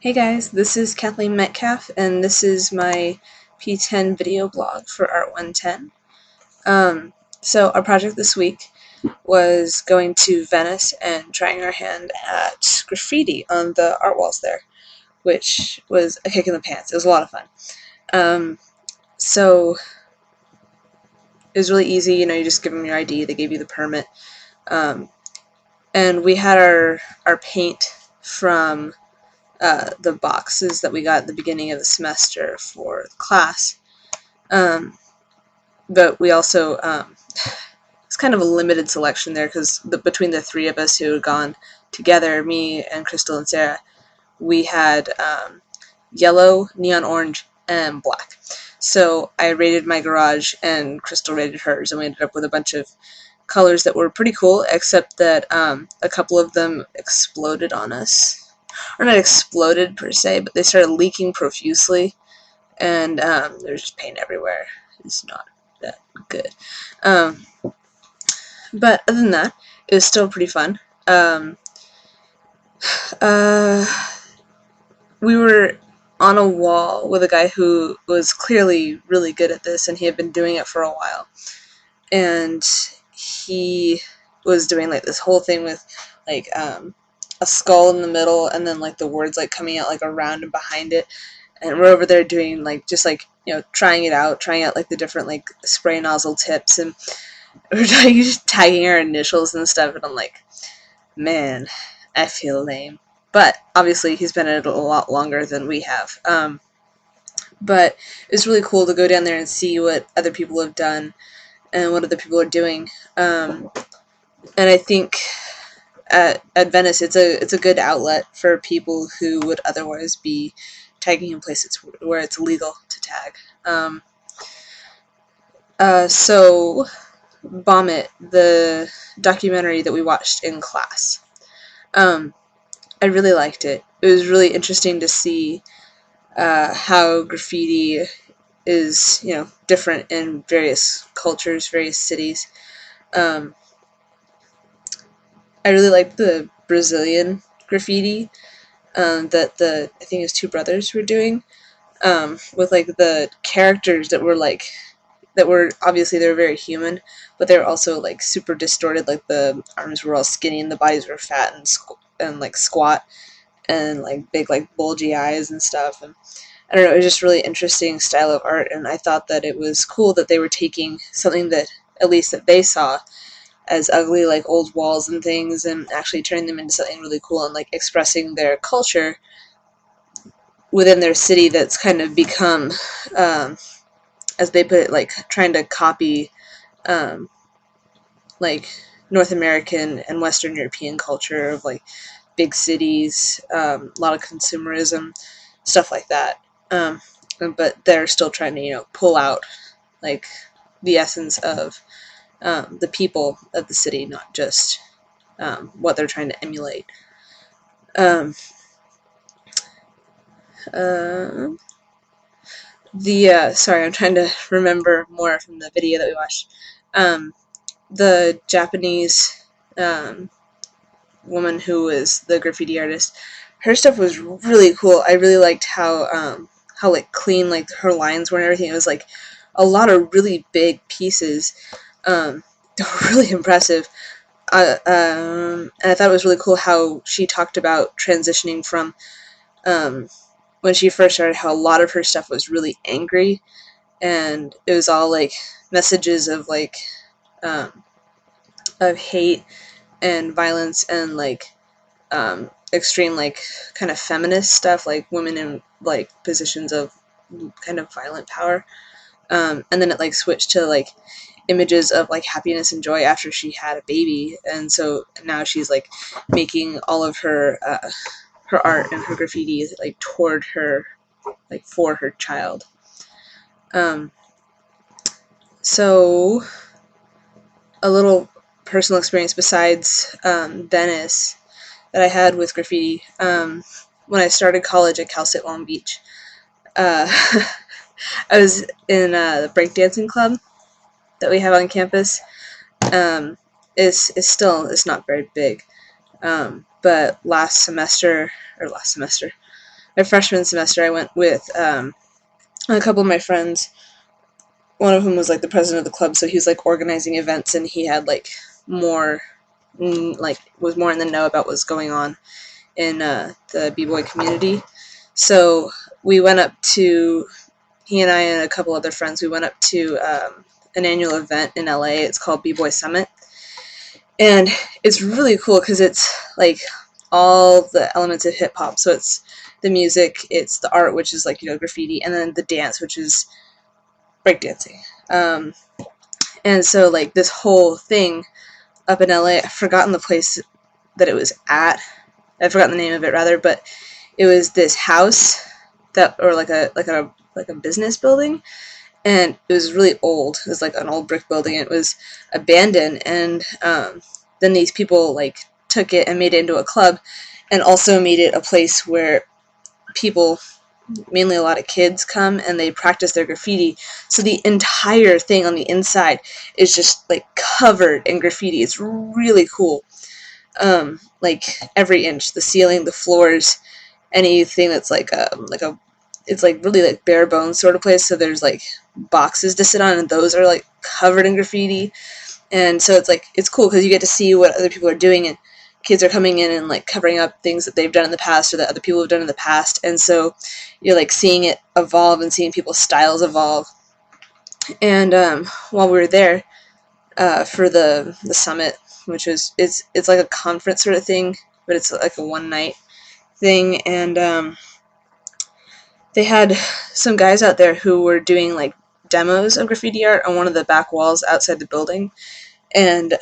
Hey guys, this is Kathleen Metcalf, and this is my P10 video blog for Art 110. So our project this week was going to Venice and trying our hand at graffiti on the art walls there, which was a kick in the pants. It was a lot of fun. So it was really easy, you just give them your ID, they gave you the permit. And we had our paint from the boxes that we got at the beginning of the semester for the class. But we also, it's kind of a limited selection there because between the three of us who had gone together, me and Crystal and Sarah, we had yellow, neon orange, and black. So I rated my garage and Crystal rated hers, and we ended up with a bunch of colors that were pretty cool, except that a couple of them exploded on us. Or not exploded per se, but they started leaking profusely, and there's just paint everywhere. It's not that good. But other than that, it was still pretty fun. We were on a wall with a guy who was clearly really good at this, and he had been doing it for a while. And he was doing like this whole thing with like a skull in the middle, and then like the words like coming out like around and behind it. And we're over there doing like just like trying out like the different like spray nozzle tips, and we're just tagging our initials and stuff. And I'm like, man, I feel lame. But obviously he's been at it a lot longer than we have. But it's really cool to go down there and see what other people have done and what other people are doing. And I think at Venice, it's a good outlet for people who would otherwise be tagging in places where it's illegal to tag. So Bomb It, the documentary that we watched in class, I really liked it. It was really interesting to see how graffiti is, different in various cultures, various cities. I really liked the Brazilian graffiti that I think it was two brothers were doing, with like the characters that were obviously they were very human, but they were also like super distorted. Like the arms were all skinny and the bodies were fat and like squat and like big like bulgy eyes and stuff. And I don't know, it was just really interesting style of art, and I thought that it was cool that they were taking something that at least that they saw as ugly, like old walls and things, and actually turning them into something really cool and like expressing their culture within their city that's kind of become, as they put it, like trying to copy like North American and Western European culture of like big cities, a lot of consumerism, stuff like that. But they're still trying to, pull out like the essence of the people of the city, not just what they're trying to emulate. Sorry, I'm trying to remember more from the video that we watched. The Japanese woman who was the graffiti artist, her stuff was really cool. I really liked how like clean like her lines were and everything. It was like a lot of really big pieces. They were really impressive. And I thought it was really cool how she talked about transitioning from when she first started, how a lot of her stuff was really angry, and it was all like messages of like of hate and violence and like extreme like kind of feminist stuff, like women in like positions of kind of violent power. And then it like switched to like images of like happiness and joy after she had a baby, and so now she's like making all of her art and her graffiti like toward her, like for her child. So a little personal experience besides Venice that I had with graffiti. When I started college at Cal State Long Beach, I was in the breakdancing club that we have on campus. It's not very big, but last semester, my freshman semester, I went with a couple of my friends. One of whom was like the president of the club, so he was like organizing events, and he had like more, like was more in the know about what's going on in the b-boy community. So we went up to, he and I and a couple other friends, we went up to an annual event in LA. It's called B-Boy Summit, and it's really cool because it's like all the elements of hip hop. So it's the music, it's the art, which is like, you know, graffiti, and then the dance, which is breakdancing. And so like this whole thing up in LA, I've forgotten the place that it was at. I've forgotten the name of it rather, but it was this house that, or like a business building, and it was really old. It was like an old brick building. It was abandoned, and then these people like took it and made it into a club, and also made it a place where people, mainly a lot of kids, come and they practice their graffiti. So the entire thing on the inside is just like covered in graffiti. It's really cool. Like every inch, the ceiling, the floors, anything that's like a it's like really like bare bones sort of place. So there's like boxes to sit on, and those are like covered in graffiti. And so it's like, it's cool because you get to see what other people are doing, and kids are coming in and like covering up things that they've done in the past or that other people have done in the past. And so you're like seeing it evolve and seeing people's styles evolve. And while we were there for the summit, which was, it's like a conference sort of thing, but it's like a one night thing. And they had some guys out there who were doing like demos of graffiti art on one of the back walls outside the building. And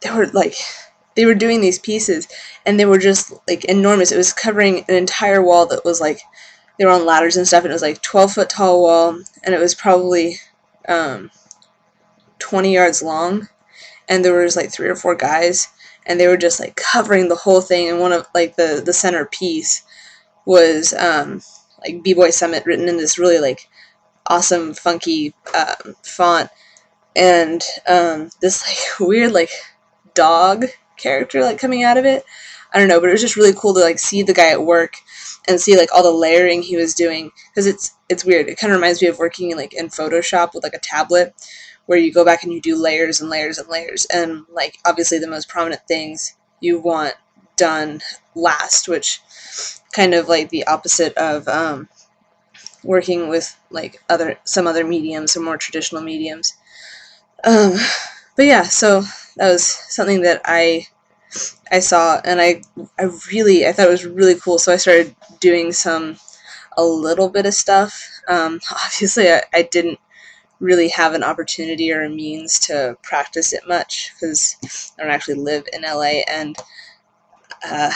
they were doing these pieces, and they were just like enormous. It was covering an entire wall that was like, they were on ladders and stuff, and it was like 12-foot tall wall, and it was probably 20 yards long, and there was like 3 or 4 guys, and they were just like covering the whole thing. And one of like the center piece was like B-Boy Summit written in this really like awesome funky font, and this like weird like dog character like coming out of it. I don't know, but it was just really cool to like see the guy at work and see like all the layering he was doing, because it's weird. It kind of reminds me of working like in Photoshop with like a tablet, where you go back and you do layers and layers and layers, and like obviously the most prominent things you want done last, which kind of like the opposite of working with like some other mediums, some more traditional mediums. But yeah, so that was something that I saw, and I thought it was really cool. So I started doing a little bit of stuff. Obviously, I didn't really have an opportunity or a means to practice it much because I don't actually live in LA, and uh,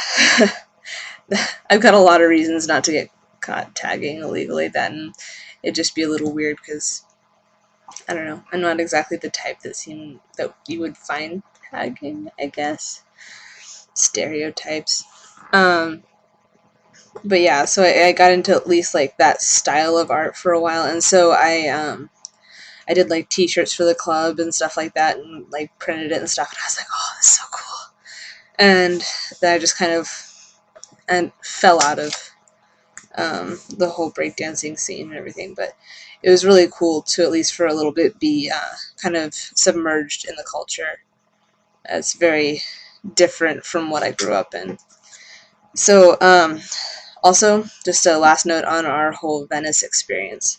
I've got a lot of reasons not to get caught tagging illegally. Then it'd just be a little weird because I don't know. I'm not exactly the type that you would find tagging, I guess. Stereotypes. But yeah, so I got into at least like that style of art for a while, and so I did like t-shirts for the club and stuff like that, and like printed it and stuff, and I was like, oh, that's so cool. And then I just kind of fell out of the whole breakdancing scene and everything, but it was really cool to, at least for a little bit, be kind of submerged in the culture. It's very different from what I grew up in. So, also, just a last note on our whole Venice experience.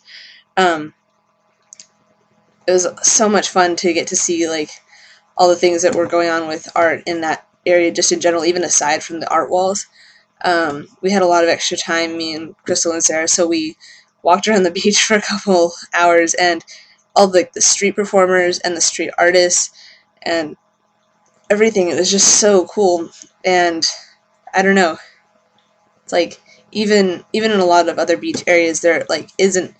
It was so much fun to get to see like all the things that were going on with art in that area, just in general, even aside from the art walls. We had a lot of extra time, me and Crystal and Sarah, so we walked around the beach for a couple hours, and all the street performers and the street artists and everything. It was just so cool. And I don't know, it's like even in a lot of other beach areas, there like isn't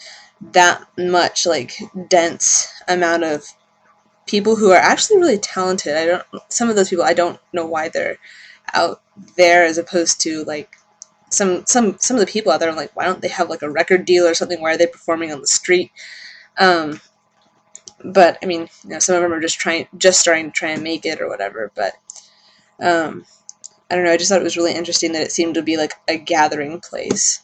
that much like dense amount of people who are actually really talented. Some of those people, I don't know why they're out there, as opposed to like some of the people out there. I'm like, why don't they have like a record deal or something? Why are they performing on the street? But I mean, some of them are just starting to try and make it or whatever. But I don't know, I just thought it was really interesting that it seemed to be like a gathering place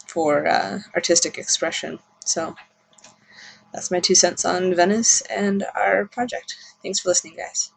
for artistic expression. So that's my 2 cents on Venice and our project. Thanks for listening, guys.